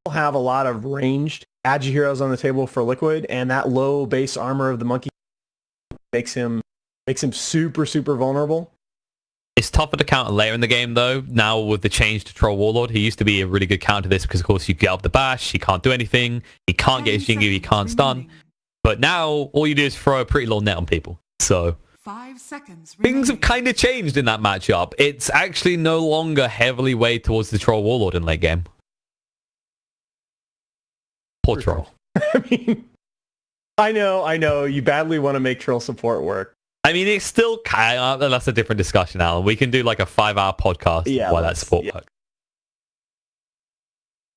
have a lot of ranged agi heroes on the table for Liquid, and that low base armor of the monkey makes him super, super vulnerable. It's tougher to counter later in the game, though. Now with the change to Troll Warlord, he used to be a really good counter to this because, of course, you get up the bash, he can't do anything, he can't get his Jingu, he can't stun. But now all you do is throw a pretty low net on people. So 5 seconds things have kind of changed in that matchup. It's actually no longer heavily weighed towards the Troll Warlord in late game. Poor Troll. I mean, I know, you badly want to make Troll support work. I mean, it's still kind of, that's a different discussion, Alan. We can do like a 5-hour podcast why that support works.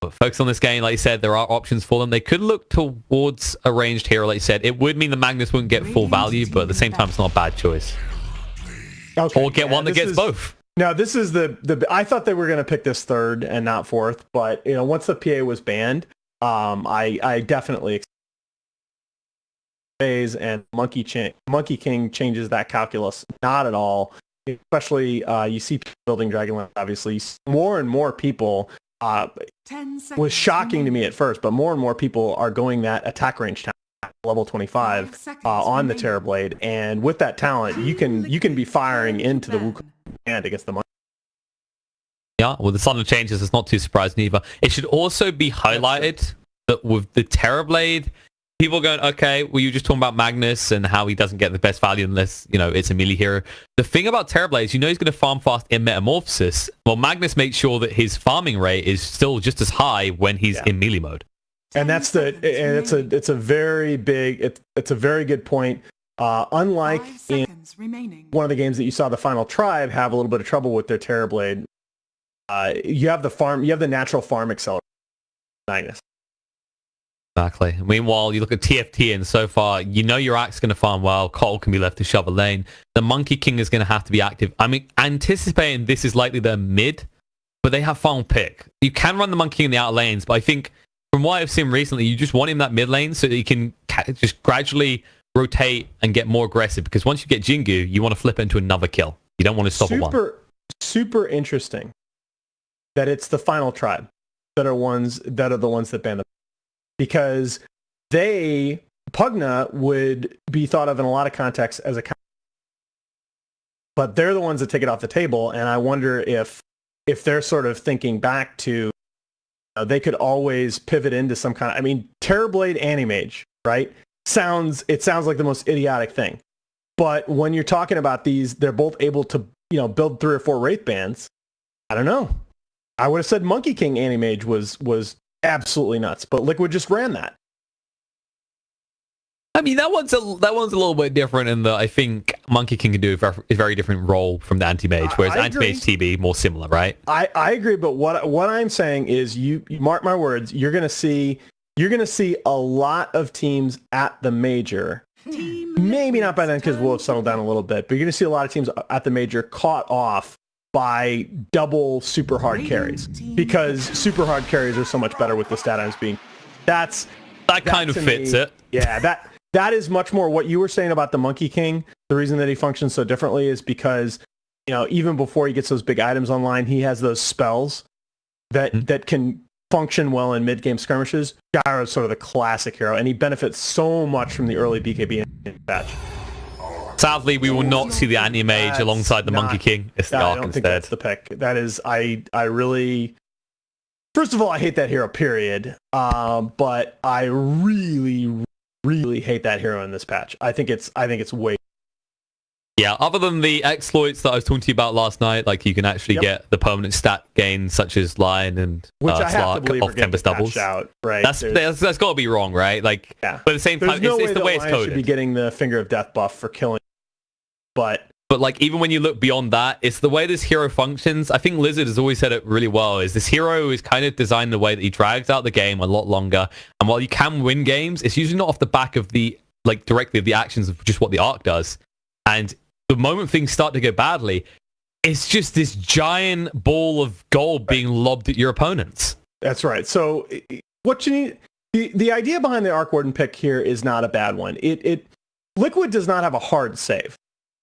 But focus on this game, like you said, there are options for them. They could look towards a ranged hero, like you said. It would mean the Magnus wouldn't get full value, but at the same time, it's not a bad choice. Okay, or get one that gets both. Now, this is the I thought they were going to pick this third and not fourth, but once the PA was banned, I definitely phase and Monkey King changes that calculus. Not at all. Especially you see people building Dragonlance, obviously. More and more people was shocking to me at first, but more and more people are going that attack range talent, level 25 on the Terrorblade, and with that talent, you can be firing into the Wukong hand against the Monkey. Yeah, with the sudden changes, it's not too surprising either. It should also be highlighted that with the Terrorblade, people are going, okay, well, you're just talking about Magnus and how he doesn't get the best value unless, it's a melee hero. The thing about Terrorblade is he's going to farm fast in Metamorphosis. Well, Magnus makes sure that his farming rate is still just as high when he's in melee mode. And it's a very good point. Unlike in one of the games that you saw the Final Tribe have a little bit of trouble with their Terrorblade, you have the natural farm accelerator. Magnus. Exactly. Meanwhile, you look at TFT, and so far, your Axe is going to farm well. Cole can be left to shove a lane. The Monkey King is going to have to be active. I mean, anticipating this is likely their mid, but they have final pick. You can run the Monkey King in the outer lanes, but I think from what I've seen recently, you just want him that mid lane so that he can just gradually rotate and get more aggressive. Because once you get Jingu, you want to flip it into another kill. You don't want to stop at one. Super interesting that it's the Final Tribe that are the ones that ban the. Because Pugna would be thought of in a lot of contexts as a counter, but they're the ones that take it off the table, and I wonder if they're sort of thinking back to, they could always pivot into some kind of, I mean, Terrorblade Animage, right? It sounds like the most idiotic thing, but when you're talking about these, they're both able to, build 3 or 4 Wraith bands. I don't know. I would have said Monkey King Animage was absolutely nuts, but Liquid just ran that. I mean, that one's a little bit different in that I think Monkey King can do a very different role from the anti-mage, whereas anti-mage TB more similar, right? I agree, but what I'm saying is, you mark my words, you're gonna see a lot of teams at the major. Maybe not by then because we'll have settled down a little bit, but you're gonna see a lot of teams at the major caught off by double super hard carries, because super hard carries are so much better with the stat items being. That kind of fits it. Yeah, that is much more what you were saying about the Monkey King. The reason that he functions so differently is because, even before he gets those big items online, he has those spells that can function well in mid-game skirmishes. Gyro is sort of the classic hero, and he benefits so much from the early BKB patch. Sadly, we will not see the anti-mage alongside the Monkey King. It's the Arc I don't instead. think that's the pick. That is, I really... First of all, I hate that hero, period. But I really, really hate that hero in this patch. I think it's way... Yeah, other than the exploits that I was talking to you about last night, like you can actually get the permanent stat gains such as Lion and Slark off Tempest doubles. Out, right? That's got to be wrong, right? Like, but at the same time, it's the way it's coded. Should be getting the Finger of Death buff for killing, but like even when you look beyond that, it's the way this hero functions. I think Lizard has always said it really well. Is this hero is kind of designed in the way that he drags out the game a lot longer, and while you can win games, it's usually not off the back of directly of the actions of just what the Arc does, and the moment things start to go badly, it's just this giant ball of gold being lobbed at your opponents. That's right. So what you need, the idea behind the Arc Warden pick here is not a bad one. Liquid does not have a hard save.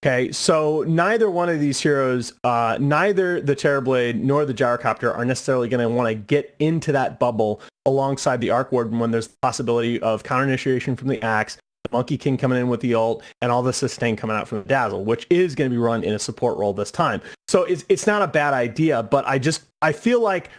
Okay, so neither one of these heroes, neither the Terrorblade nor the Gyrocopter are necessarily going to want to get into that bubble alongside the Arc Warden when there's the possibility of counter initiation from the Axe, the Monkey King coming in with the ult, and all the sustain coming out from the Dazzle, which is going to be run in a support role this time. So it's not a bad idea, but I feel like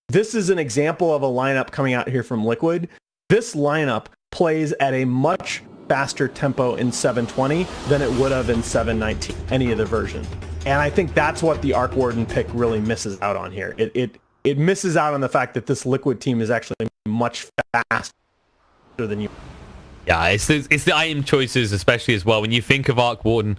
this is an example of a lineup coming out here from Liquid. This lineup plays at a much faster tempo in 720 than it would have in 719, any of the versions. And I think that's what the Arc Warden pick really misses out on here. It misses out on the fact that this Liquid team is actually much faster than you. Yeah, it's the item choices, especially as well. When you think of Arc Warden,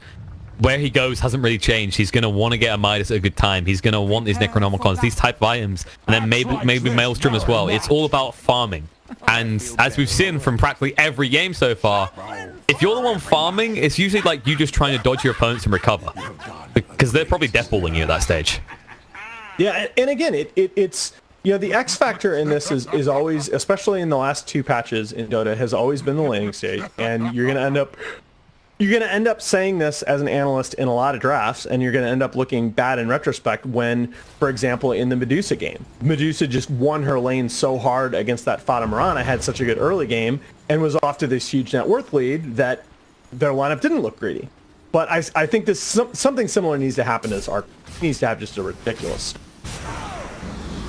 where he goes hasn't really changed. He's going to want to get a Midas at a good time. He's going to want these Necronomicons, these type of items, and then maybe Maelstrom as well. It's all about farming. And as we've seen from practically every game so far, if you're the one farming, it's usually like you just trying to dodge your opponents and recover. Because they're probably deathballing you at that stage. Yeah, and again, it's the X factor in this is always, especially in the last 2 patches in Dota, has always been the laning stage. And you're gonna end up saying this as an analyst in a lot of drafts, and you're going to end up looking bad in retrospect when, for example, in the Medusa game, Medusa just won her lane so hard against that Fata Morana, had such a good early game, and was off to this huge net worth lead that their lineup didn't look greedy. But I think this something similar needs to happen to this Arc. It needs to have just a ridiculous.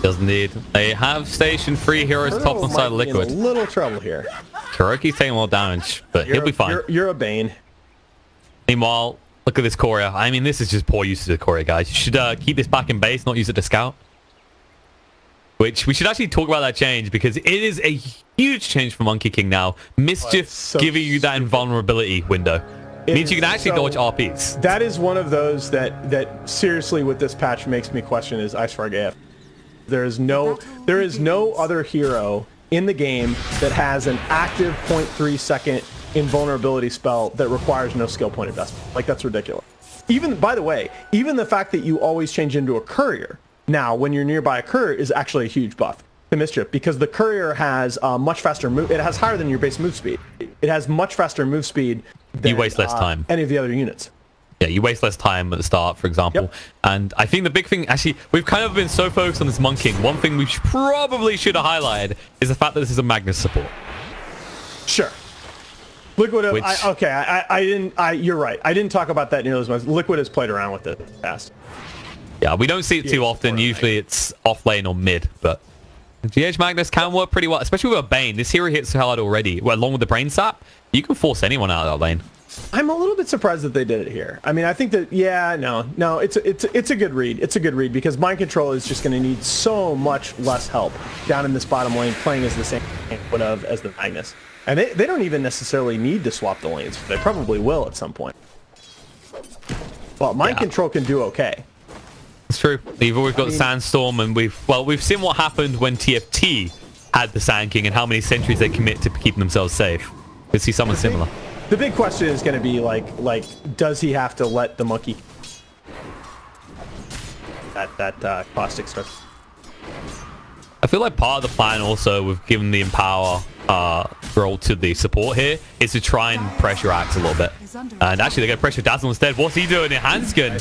Doesn't need. They have station 3 heroes top on side Liquid. In a little trouble here. Kuroki's taking a lot of damage, but he'll be fine. You're a Bane. Meanwhile, look at this Courier. I mean, this is just poor usage of Courier, guys. You should keep this back in base, not use it to scout. Which, we should actually talk about that change, because it is a huge change for Monkey King now. Mischief giving you that invulnerability window. It means you can actually dodge RPs. That is one of those that seriously with this patch makes me question is Icefrog AF. There is no other hero in the game that has an active 0.3 second invulnerability spell that requires no skill point investment. Like, that's ridiculous. Even, by the way, even the fact that you always change into a courier now when you're nearby a courier is actually a huge buff to Mischief, because the courier has much faster move. It has higher than your base move speed. It has much faster move speed than you waste less time. Any of the other units. Yeah, you waste less time at the start, for example. Yep. And I think the big thing, actually, we've kind of been so focused on this Monkey King. One thing we probably should have highlighted is the fact that this is a Magnus support. Sure. Liquid, you're right. I didn't talk about that nearly as much. Liquid has played around with it in the past. Yeah, we don't see it too often. Usually it's off lane or mid, but GH Magnus can work pretty well, especially with a Bane. This hero hits hard already. Well, along with the Brain Sap, you can force anyone out of that lane. I'm a little bit surprised that they did it here. I mean, I think that, it's a good read. It's a good read, because Mind Control is just going to need so much less help down in this bottom lane, playing as the same would have as the Magnus. And they don't even necessarily need to swap the lanes. They probably will at some point. Well, Mind Control can do okay. It's true. You've always got Sandstorm, and we've seen what happened when TFT had the Sand King and how many centuries they commit to keeping themselves safe. We'll see something similar. The big question is going to be like, does he have to let the monkey that caustic start? I feel like part of the plan also with giving the Empower role to the support here is to try and pressure Axe a little bit. And actually, they're going to pressure Dazzle instead. What's he doing in Hanskin?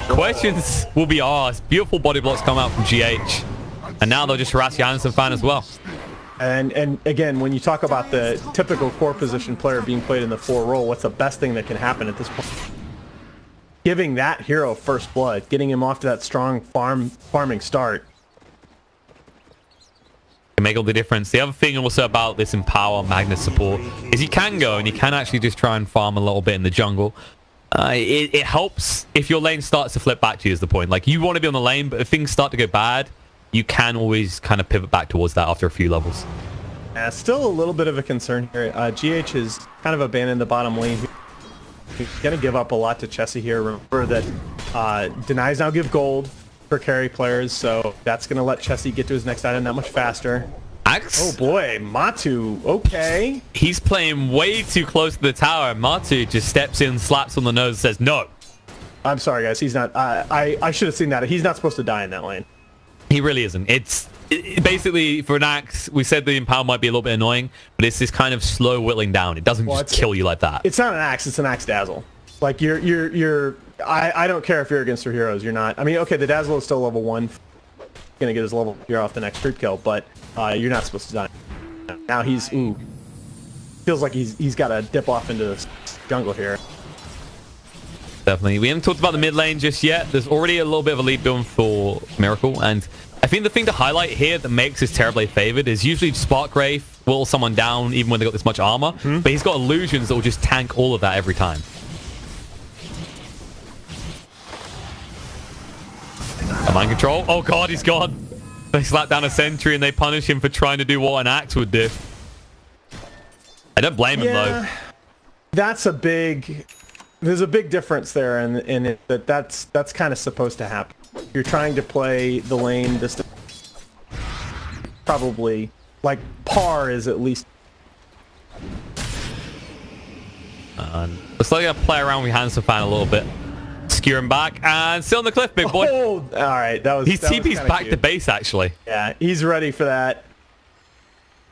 Questions will be asked. Beautiful body blocks come out from GH. And now they'll just harass Jansen fan as well. And again, when you talk about the typical core position player being played in the 4 role, what's the best thing that can happen at this point? Giving that hero first blood, getting him off to that strong farming start. Can make all the difference. The other thing also about this Empower Magnus support is you can go and you can actually just try and farm a little bit in the jungle. It helps if your lane starts to flip back to you, is the point. Like, you want to be on the lane, but if things start to go bad, you can always kind of pivot back towards that after a few levels. Still a little bit of a concern here. GH is kind of abandoned the bottom lane. He's going to give up a lot to Chessie here. Remember that denies now give gold for carry players, so that's going to let Chessie get to his next item that much faster. Axe? Oh boy, Matu, okay. He's playing way too close to the tower, and Matu just steps in, slaps on the nose, and says no. I'm sorry, guys. He's not. I should have seen that. He's not supposed to die in that lane. He really isn't. It's basically, for an Axe, we said the Empower might be a little bit annoying, but it's this kind of slow whittling down. It doesn't just kill you like that. It's not an Axe. It's an Axe Dazzle. Like, I don't care if you're against your heroes. You're not. I mean, okay, the Dazzle is still level 1. going to get his level here off the next creep kill, but you're not supposed to die. Now he's feels like he's got to dip off into the jungle here. Definitely. We haven't talked about the mid lane just yet. There's already a little bit of a lead build for Miracle, and I think the thing to highlight here that makes this terribly favored is usually Spark Wraith will someone down even when they got this much armor, but he's got illusions that will just tank all of that every time. Mind control. Oh god, he's gone. They slap down a sentry and they punish him for trying to do what an axe would do. I don't blame him though. That's a big... There's a big difference there in it, that's kind of supposed to happen. You're trying to play the lane this probably like par is at least. Looks like I play around with Hands of Fan a little bit. Skewer him back and still on the cliff, big boy. Oh, all right, that was. He's TP's back cute. To base actually. Yeah, he's ready for that.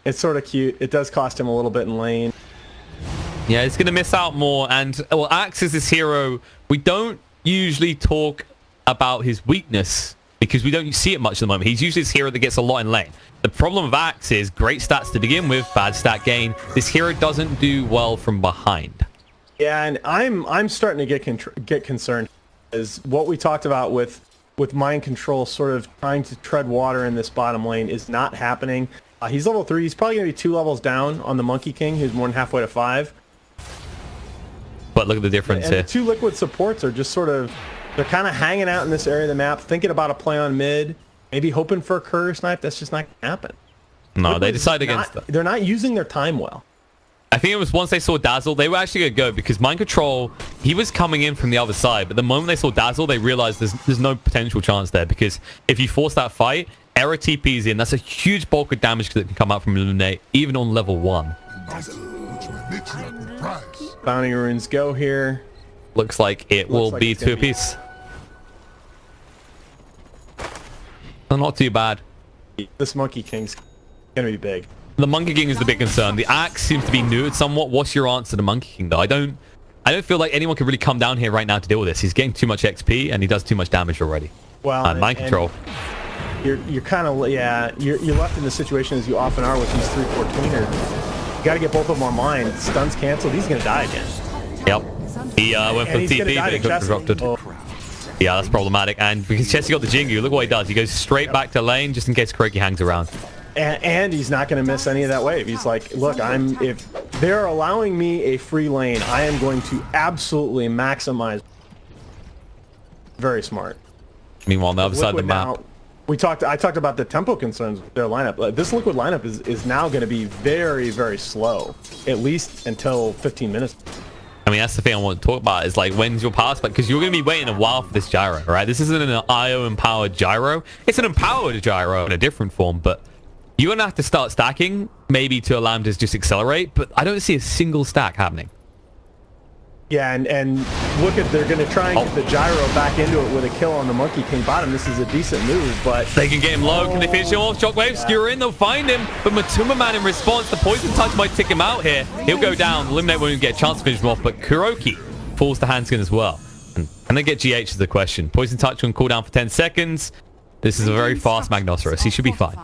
It's sort of cute. It does cost him a little bit in lane. Yeah, he's going to miss out more. And, well, Axe is this hero. We don't usually talk about his weakness because we don't see it much at the moment. He's usually this hero that gets a lot in lane. The problem with Axe is great stats to begin with, bad stat gain. This hero doesn't do well from behind. Yeah, and I'm starting to get concerned. Is what we talked about with mind control sort of trying to tread water in this bottom lane is not happening. He's level 3. He's probably going to be 2 levels down on the Monkey King, who's more than halfway to 5. But look at the difference here. The 2 liquid supports are just sort of, they're kind of hanging out in this area of the map, thinking about a play on mid, maybe hoping for a courier snipe. That's just not going to happen. No, they decide against that. They're not using their time well. I think it was once they saw Dazzle, they were actually going to go because Mind Control, he was coming in from the other side. But the moment they saw Dazzle, they realized there's no potential chance there because if you force that fight, Error TP's in. That's a huge bulk of damage that can come out from Illuminate, even on level 1. Bounty runes go here. Looks like it will be 2 apiece. So not too bad. This Monkey King's gonna be big. The Monkey King is the big concern. The Axe seems to be neutered somewhat. What's your answer to Monkey King though? I don't feel like anyone can really come down here right now to deal with this. He's getting too much XP and he does too much damage already. Well, and Mind Control. You're kind of you're left in the situation as you often are with these 3/4 tweeners. You got to get both of them online. Stuns canceled. He's gonna die again. Yep. He went for the TP, but he got disrupted. Oh. Yeah, that's problematic. And because Chessie got the Jingu, look what he does. He goes straight back to lane just in case Kuroki hangs around. And he's not going to miss any of that wave. He's like, look, if they're allowing me a free lane, I am going to absolutely maximize. Very smart. Meanwhile, on the other side of the map. Now, I talked about the tempo concerns with their lineup. This Liquid lineup is now going to be very, very slow, at least until 15 minutes. I mean, that's the thing I want to talk about is like, when's your power spike? Because you're going to be waiting a while for this gyro, right? This isn't an IO empowered gyro. It's an empowered gyro in a different form, but you're going to have to start stacking maybe to allow him to just accelerate, but I don't see a single stack happening. Yeah, and look at, they're going to try and get the gyro back into it with a kill on the Monkey King bottom. This is a decent move, but... They can get him low. Can they finish him off? Shockwave, skewer in, they'll find him. But Matuma Man in response, the Poison Touch might tick him out here. He'll go down. Eliminate won't even get a chance to finish him off, but Kuroki falls to Handskin as well. And can they get GH is the question. Poison Touch on cooldown for 10 seconds. This is a very fast Magnosaurus. He should be fine.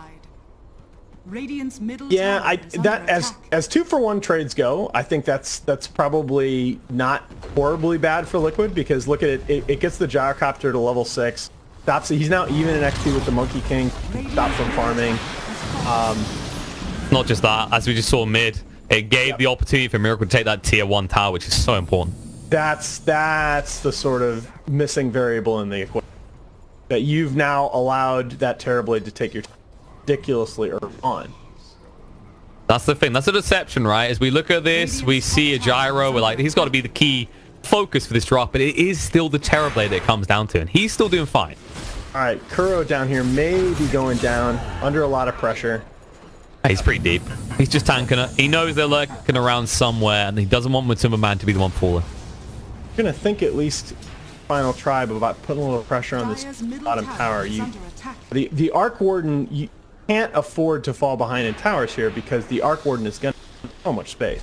Yeah, as 2-for-1 trades go, I think that's probably not horribly bad for Liquid because look at it, it gets the gyrocopter to level 6. Stops. He's now even in XP with the Monkey King. Stops from farming. Not just that, as we just saw mid, it gave the opportunity for Miracle to take that tier 1 tower, which is so important. That's the sort of missing variable in the equation. That you've now allowed that Terrorblade to take your ridiculously early on. That's the thing. That's a deception, right? As we look at this, we see a gyro. We're like, he's got to be the key focus for this drop, but it is still the Terrorblade that it comes down to, and he's still doing fine. All right, Kuro down here may be going down under a lot of pressure. He's pretty deep. He's just tanking it. He knows they're lurking around somewhere, and he doesn't want Matuma Man to be the one falling. I'm gonna think at least final tribe about putting a little pressure on this bottom tower. The Arc Warden, you can't afford to fall behind in towers here because the Arc Warden is gonna have so much space.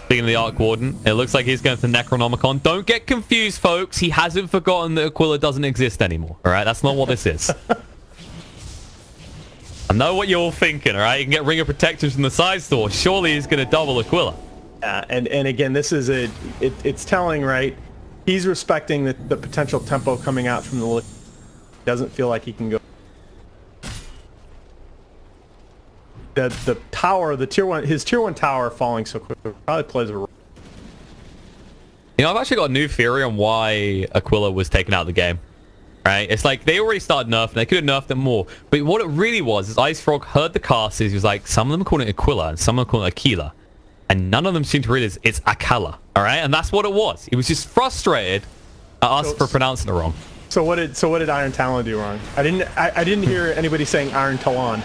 Speaking of the Arc Warden, it looks like he's going to Necronomicon. Don't get confused, folks. He hasn't forgotten that Aquila doesn't exist anymore. All right, that's not what this is. I know what you're all thinking, all right? You can get Ring of Protectors from the side store. Surely he's going to double Aquila. And again, this is it's telling, right? He's respecting the potential tempo coming out from the doesn't feel like he can go. The tower, the tier 1, his tier 1 tower falling so quickly probably plays a role. You know, I've actually got a new theory on why Aquila was taken out of the game. Right? It's like they already started nerfing. They could have nerfed them more. But what it really was is Ice Frog heard the casters. He was like, some of them are calling it Aquila and some of them are calling it Aquila. And none of them seem to realize it's Akala. All right? And that's what it was. He was just frustrated at us for pronouncing it wrong. So what did Iron Talon do wrong? I didn't hear anybody saying Iron Talon.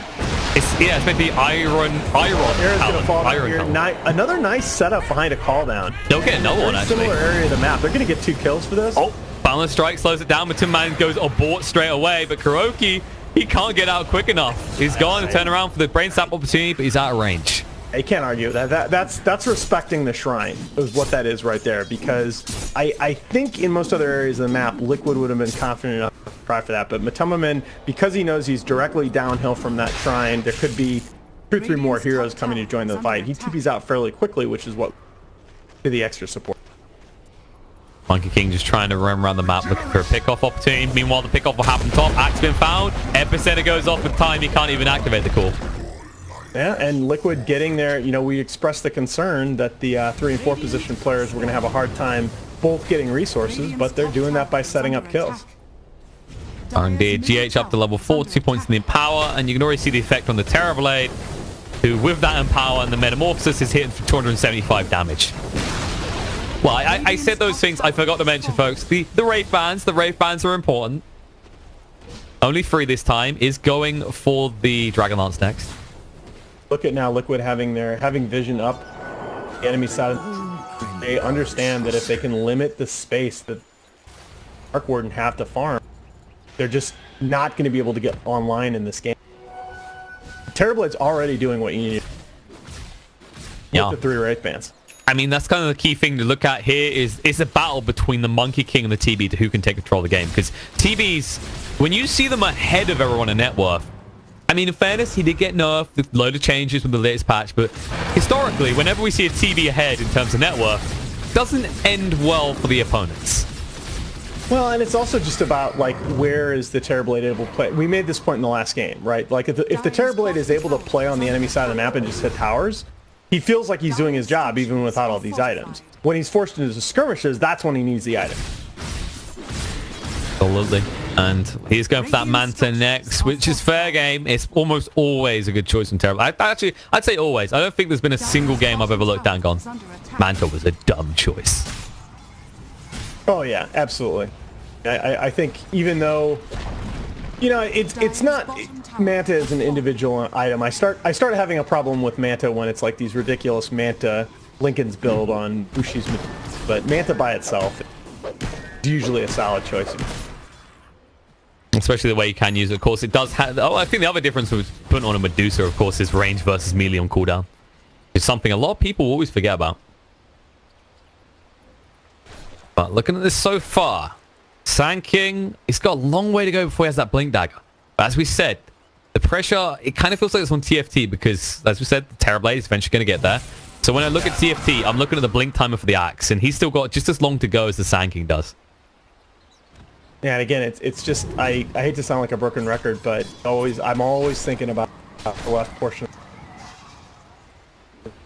It's meant to be Iron Aaron's gonna fall down here. Talon. Another nice setup behind a call down. They'll get another one, actually. Similar area of the map. They're gonna get 2 kills for this. Oh, Balance Strike slows it down, but Tin Man goes abort straight away. But Kuroki, he can't get out quick enough. He's going to turn around for the brain sap opportunity, but he's out of range. I can't argue with that. That's respecting the shrine is what that is right there, because I think in most other areas of the map, Liquid would have been confident enough to try for that. But Matamuman, because he knows he's directly downhill from that shrine, there could be 2 or 3 more heroes coming to join the fight. He TP's out fairly quickly, which is what to the extra support. Monkey King just trying to run around the map looking for a pickoff opportunity. Meanwhile, the pickoff will happen top. Axe been found. Epicenter goes off with time. He can't even activate the call. Yeah, and Liquid getting there, you know, we expressed the concern that the 3 and 4 position players were going to have a hard time both getting resources, but they're doing that by setting up kills. R&D, GH up to level 4, 2 points in the Empower, and you can already see the effect on the Terrorblade, who with that Empower and the Metamorphosis is hitting for 275 damage. Well, I said those things, I forgot to mention, folks. The Wraith Bands are important. Only 3 this time, is going for the Dragonlance next. Look at now Liquid having vision up the enemy side. They understand that if they can limit the space that Arc Warden have to farm, they're just not going to be able to get online in this game. Terrorblade's already doing what you need. Yeah. With the 3 Wraith Bands. I mean, that's kind of the key thing to look at here is a battle between the Monkey King and the TB to who can take control of the game. Because TBs, when you see them ahead of everyone in net worth, I mean, in fairness, he did get nerfed, a load of changes with the latest patch, but historically, whenever we see a TB ahead in terms of net worth, it doesn't end well for the opponents. Well, and it's also just about, like, where is the Terrorblade able to play? We made this point in the last game, right? Like, if the Terrorblade is able to play on the enemy side of the map and just hit towers, he feels like he's doing his job even without all these items. When he's forced into skirmishes, that's when he needs the item. Absolutely. And he's going for that Manta next, which is fair game. It's almost always a good choice from Terrorblade. I'd say always. I don't think there's been a single game I've ever looked at and gone, Manta was a dumb choice. Oh yeah, absolutely. I think even though, you know, it's not, Manta is an individual item. I started having a problem with Manta when it's like these ridiculous Manta Lincoln's build on Bushi's, but Manta by itself is usually a solid choice. Especially the way you can use it. Of course, it does have... Oh, I think the other difference with putting on a Medusa, of course, is range versus melee on cooldown. It's something a lot of people always forget about. But looking at this so far, Sand King, he's got a long way to go before he has that Blink Dagger. But as we said, the pressure, it kind of feels like it's on TFT because, as we said, the Terrorblade is eventually going to get there. So when I look at TFT, I'm looking at the blink timer for the Axe, and he's still got just as long to go as the Sand King does. Yeah, and again, it's just, I hate to sound like a broken record, but I'm always thinking about the left portion.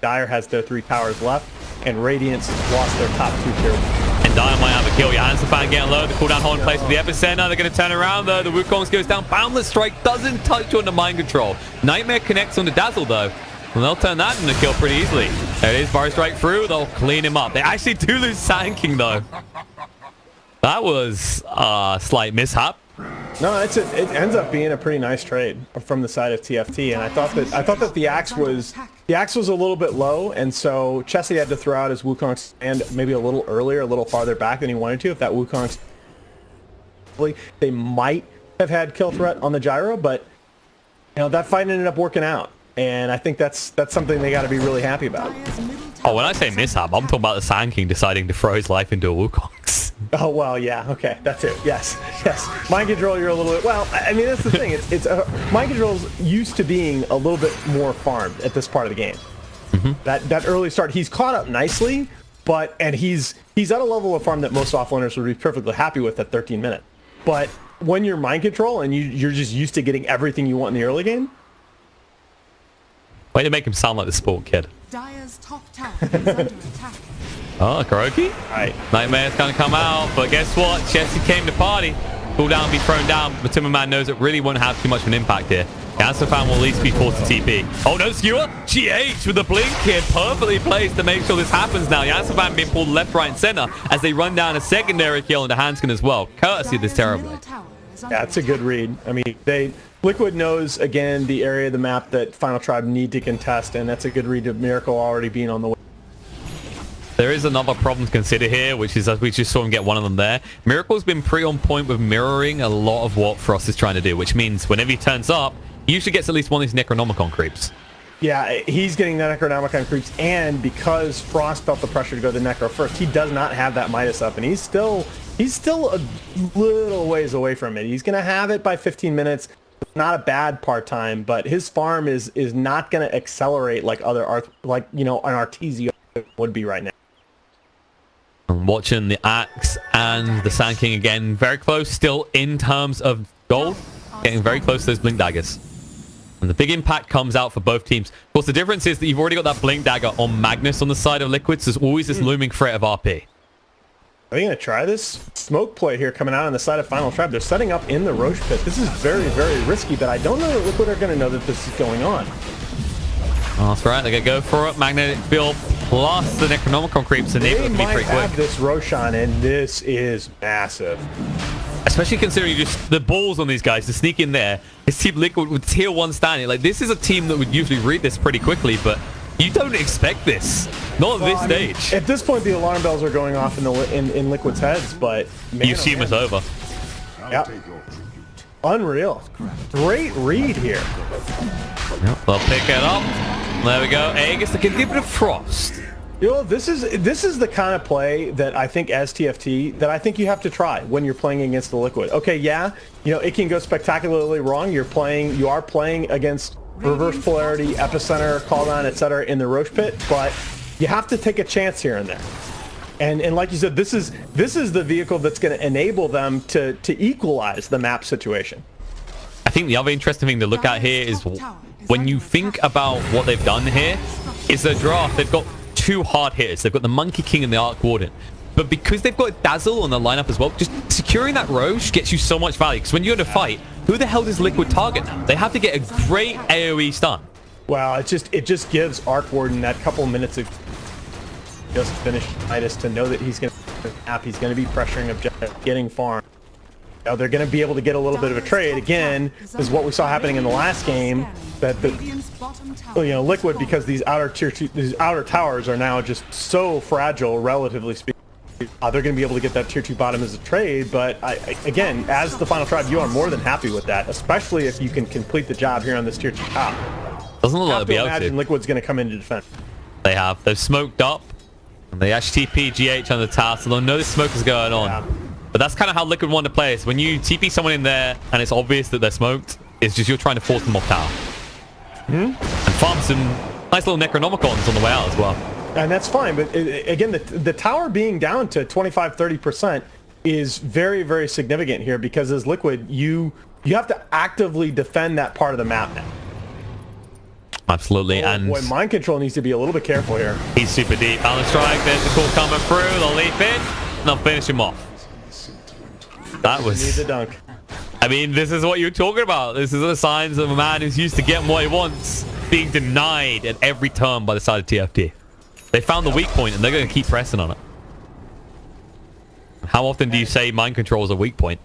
Dire has their 3 towers left, and Radiance lost their top 2 tier. And Dire might have a kill. Your Hands fan getting low. The cooldown hold in place with the Epicenter. They're going to turn around though. The Wukong goes down. Boundless Strike doesn't touch on the Mind Control. Nightmare connects on the Dazzle though. And they'll turn that into a kill pretty easily. There it is. Fire Strike through. They'll clean him up. They actually do lose Sand King though. That was a slight mishap. No, it ends up being a pretty nice trade from the side of TFT, and I thought that the axe was a little bit low, and so Chessie had to throw out his Wukong stand maybe a little earlier, a little farther back than he wanted to. If that Wukong, they might have had kill threat on the gyro, but you know that fight ended up working out, and I think that's something they got to be really happy about. Oh, when I say mishap, I'm talking about the Sand King deciding to throw his life into a Wukong. Oh, well, yeah, okay, that's it. Yes, yes. Mind control, you're a little bit, well, I mean, that's the thing. It's mind control's used to being a little bit more farmed at this part of the game. That early start, he's caught up nicely, and he's at a level of farm that most offlaners would be perfectly happy with at 13 minutes. But when you're mind control and you're just used to getting everything you want in the early game. Way to make him sound like the sport kid. Dire's top tower is under attack. Oh, Kuroki. Right. Nightmare's gonna come out, but guess what? Jesse came to party. Cool down, be thrown down. But Timmerman knows it really won't have too much of an impact here. Gansafan will at least be forced to TP. Oh no, Skewer! GH with the blink here, perfectly placed to make sure this happens now. Gansafan being pulled left, right, and center as they run down a secondary kill into Hanskin as well, courtesy of this terribly. Yeah, that's a good read. I mean, Liquid knows, again, the area of the map that Final Tribe need to contest, and that's a good read of Miracle already being on the way. There is another problem to consider here, which is, as we just saw him get one of them there, Miracle's been pretty on point with mirroring a lot of what Frost is trying to do, which means whenever he turns up, he usually gets at least one of these Necronomicon creeps. Yeah, he's getting the Necronomicon creeps, and because Frost felt the pressure to go to Necro first, he does not have that Midas up, and he's still a little ways away from it. He's going to have it by 15 minutes. Not a bad part-time, but his farm is not going to accelerate like other an Artesia would be right now. I'm watching the Axe and the Sand King again, very close still in terms of gold, getting very close to those Blink Daggers. And the big impact comes out for both teams. Of course, the difference is that you've already got that Blink Dagger on Magnus on the side of Liquid, so there's always this looming threat of RP. Are you going to try this smoke play here coming out on the side of Final Tribe? They're setting up in the Roche pit. This is very, very risky, but I don't know that Liquid are going to know that this is going on. Oh, that's right. They're going to go for it. Magnetic Field plus the Necronomicon creeps enable it to be pretty quick. They might have this Roshan, and this is massive. Especially considering just the balls on these guys to sneak in there. This Team Liquid with tier 1 standing. Like, this is a team that would usually read this pretty quickly, but you don't expect this. Not at this stage. At this point, the alarm bells are going off in Liquid's heads, but... Man, you assume it's over. Yep. Unreal. Great read here. Yep, they'll pick it up. There we go. Egg gets to give it a Frost. You know, this is the kind of play that I think as TFT that I think you have to try when you're playing against the Liquid. Okay, yeah, you know, it can go spectacularly wrong. You are playing against reverse polarity, epicenter, call down, etc. in the Roche pit, but you have to take a chance here and there. And like you said, this is the vehicle that's going to enable them to equalize the map situation. I think the other interesting thing to look at here is when you think about what they've done here, is their draft. They've got two hard hitters. They've got the Monkey King and the Arc Warden. But because they've got Dazzle on the lineup as well, just securing that Roche gets you so much value. Because when you're in a fight, who the hell does Liquid target now? They have to get a great AoE stun. Well, it just gives Arc Warden that couple minutes of just finish Midas to know that he's going to be pressuring objective, getting farm. Now they're going to be able to get a little bit of a trade. Again, this is what we saw happening in the last game. That Liquid, because these outer towers are now just so fragile, relatively speaking. They're going to be able to get that tier 2 bottom as a trade, but again, as the Final Tribe, you are more than happy with that, especially if you can complete the job here on this tier 2 top. Doesn't look like they'll be able to. Imagine Liquid's going to come in to defend. They have. They've smoked up. And they actually TP GH on the tower, so they'll know the smoke is going on. Yeah. But that's kind of how Liquid want to play. Is when you TP someone in there and it's obvious that they're smoked, it's just you're trying to force them off tower. And farm some nice little Necronomicons on the way out as well. And that's fine, but again, the tower being down to 25-30% is very, very significant here, because as Liquid, you have to actively defend that part of the map now. Absolutely. And boy, mind control needs to be a little bit careful here. He's super deep. Balance strike, there's the call coming through. They'll leap in, and they'll finish him off. That was... Need the dunk. I mean, this is what you're talking about. This is the signs of a man who's used to getting what he wants, being denied at every turn by the side of TFT. They found the weak point, and they're going to keep pressing on it. How often do you say mind control is a weak point?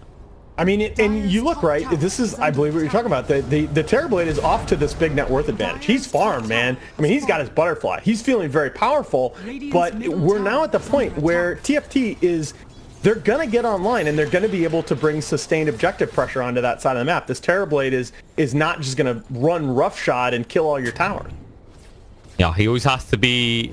I mean, and you look right. This is, I believe, what you're talking about. The Terrorblade is off to this big net worth advantage. He's farmed, man. I mean, he's got his butterfly. He's feeling very powerful. But we're now at the point where TFT is, they're going to get online, and they're going to be able to bring sustained objective pressure onto that side of the map. This Terrorblade is not just going to run roughshod and kill all your towers. Yeah, he always has to be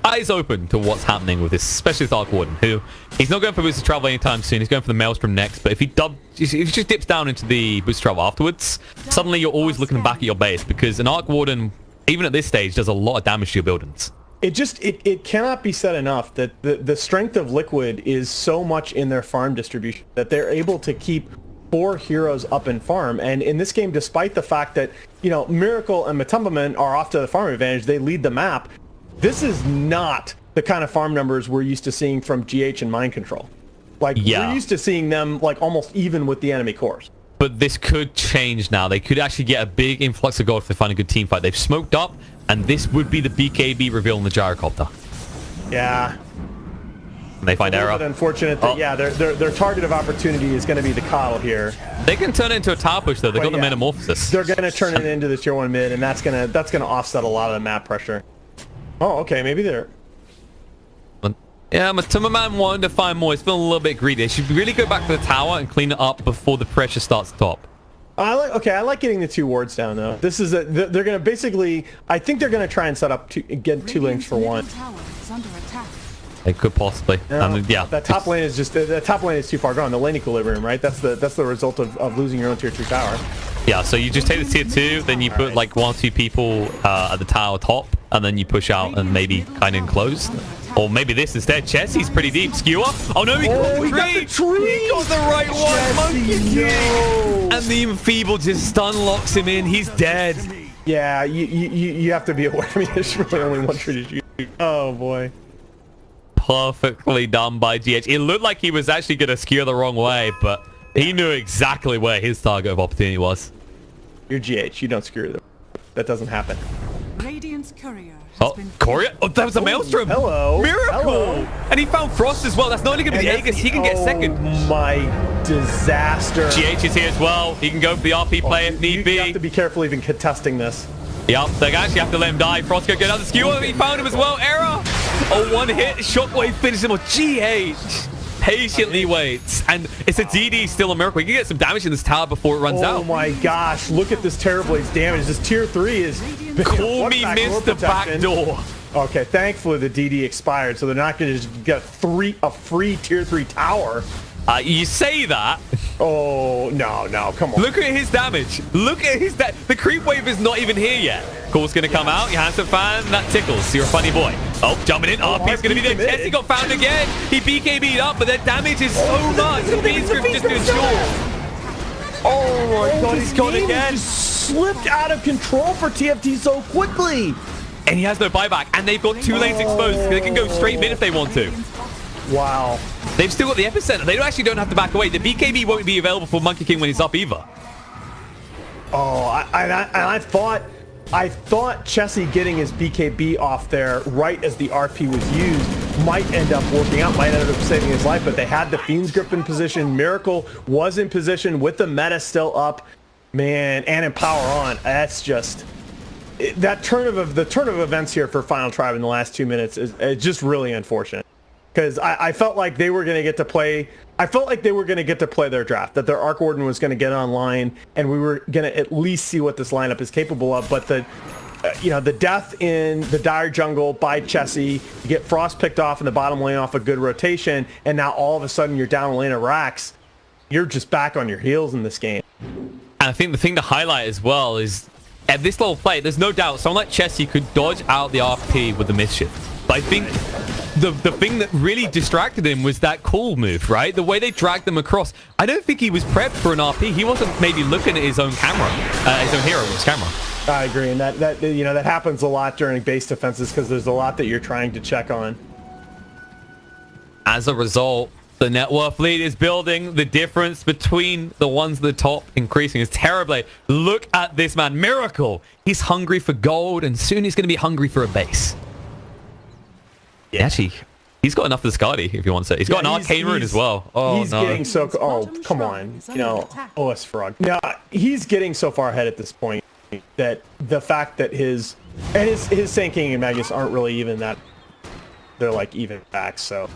eyes open to what's happening with this, especially with Arc Warden, who he's not going for Boost of Travel anytime soon. He's going for the Maelstrom next, but if he just dips down into the Boost of Travel afterwards, suddenly you're always looking back at your base, because an Arc Warden, even at this stage, does a lot of damage to your buildings. It cannot be said enough that the strength of Liquid is so much in their farm distribution that they're able to keep 4 heroes up in farm. And in this game, despite the fact that, you know, Miracle and Matumbaman are off to the farm advantage, they lead the map. This is not the kind of farm numbers we're used to seeing from GH and Mind Control. Like, we're used to seeing them like almost even with the enemy cores. But this could change now. They could actually get a big influx of gold if they find a good team fight. They've smoked up, and this would be the BKB reveal in the gyrocopter. Yeah. And they find error. But unfortunate that, yeah, their target of opportunity is going to be the Coddle here. They can turn it into a tower push though. They got the Metamorphosis. They're going to turn it into the tier 1 mid, and that's gonna offset a lot of the map pressure. Oh, okay, maybe they're... Yeah, Matumbaman wanted to find more. He's feeling a little bit greedy. They should really go back to the tower and clean it up before the pressure starts to top. I like getting the 2 wards down though. This is they're going to basically, I think they're going to try and set up get 2 links for 1. They could possibly. No, yeah. That top lane is just the top lane is too far gone. The lane equilibrium, right? That's the result of losing your own tier 2 tower. Yeah, so you just take the tier 2, then you put like 1 or 2 people at the tower top, and then you push out and maybe kind of enclose. Or maybe this instead. Chessie's pretty deep. Skewer. Oh no, he got the tree. He got the right one. Monkey King. And the Enfeeble just stun locks him in. He's dead. Yeah, you have to be aware. I mean, there's really only one tree to shoot. Oh boy. Perfectly done by GH. It looked like he was actually going to skewer the wrong way, but he knew exactly where his target of opportunity was. You're GH. You don't skewer them. That doesn't happen. Radiant's courier. Oh, Courier? Oh, that was a Maelstrom. Hello. Miracle. Hello. And he found Frost as well. That's not only going to be the Aegis. He can get second. My disaster. GH is here as well. He can go for the RP play if need be. You have to be careful even contesting this. Yep, they actually have to let him die. Frost go get another skewer. He found him as well. Error. A 1-hit. Shockwave finishes him with GH. Patiently waits. And it's a DD still a Miracle. He can get some damage in this tower before it runs out. Oh my gosh. Look at this Terrorblade's damage. This tier 3 is... Call me Mr. Backdoor. Okay, thankfully the DD expired, so they're not going to just get a free tier 3 tower. You say that. Oh, no, come on. Look at his damage. Look at his... The creep wave is not even here yet. Call's going to come out. Your hands are fan. That tickles. You're a funny boy. Oh, jumping in. RP's going to be there. Tessie got found again. He BKB'd up, but their damage is so much. The Beanscript just to ensure. Oh my god, he's gone again. Just slipped out of control for TFT so quickly. And he has no buyback. And they've got 2 lanes exposed. They can go straight mid if they want to. Wow. They've still got the epicenter. They actually don't have to back away. The BKB won't be available for Monkey King when he's up either. Oh, I thought Chessie getting his BKB off there right as the RP was used might end up working out, might end up saving his life, but they had the Fiend's Grip in position. Miracle was in position with the meta still up, man, and in power on. That's just... the turn of events here for Final Tribe in the last 2 minutes is just really unfortunate. Because I felt like they were going to get to play... I felt like they were going to get to play their draft, that their Arc Warden was going to get online, and we were going to at least see what this lineup is capable of. But the death in the Dire Jungle by Chessie, you get Frost picked off in the bottom lane off a good rotation, and now all of a sudden you're down a lane of Rax. You're just back on your heels in this game. And I think the thing to highlight as well is, at this level of play, there's no doubt someone like Chessie could dodge out the RP with the Mischief. But I think... The thing that really distracted him was that call move, right? The way they dragged them across. I don't think he was prepped for an RP. He wasn't maybe looking at his own camera, his own hero's camera. I agree, and that happens a lot during base defenses because there's a lot that you're trying to check on. As a result, the net worth lead is building. The difference between the ones at the top increasing is terribly. Look at this man, Miracle. He's hungry for gold, and soon he's going to be hungry for a base. Yeah, actually, he's got enough for the Skadi if he wants it. He's got an Arcane Rune as well. Oh, he's no. Getting so... Oh, come on. You know, OS Frog. Now, he's getting so far ahead at this point that the fact that his Sand King and Magus aren't really even that... They're like even back, so...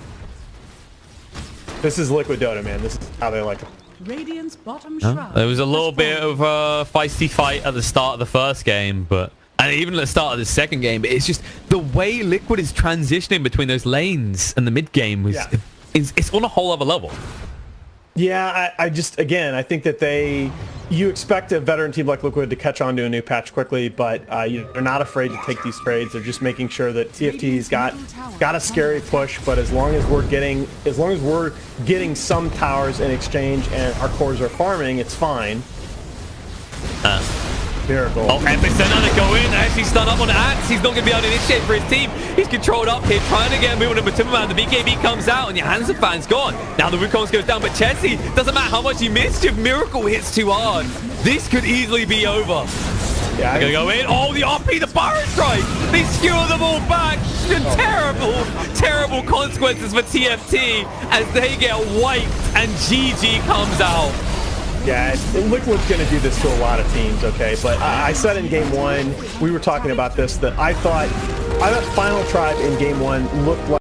This is Liquid Dota, man. This is how they like it. Radiant's bottom shroud. There was a little bit of a feisty fight at the start of the first game, but... And even at the start of the second game, it's just the way Liquid is transitioning between those lanes and the mid game it's on a whole other level. Yeah, I just, again, I think that you expect a veteran team like Liquid to catch on to a new patch quickly, but they're not afraid to take these trades. They're just making sure that TFT's got a scary push, but as long as we're getting some towers in exchange and our cores are farming, it's fine. Miracle. Oh, and there's another go in. Actually stun up on Axe. He's not going to be able to initiate for his team. He's controlled up here, trying to get a move on the Timberman. The BKB comes out, and your Hansen fan's gone. Now the Wukong goes down, but Chessie, doesn't matter how much he missed, if Miracle hits too hard, this could easily be over. Yeah, they're going to go in. Oh, the RP, the Barret Strike. They skewer them all back. Terrible consequences for TFT as they get wiped, and GG comes out. Yeah, Liquid's going to do this to a lot of teams, okay? But I said in Game 1, we were talking about this, that I thought Final Tribe in Game 1 looked like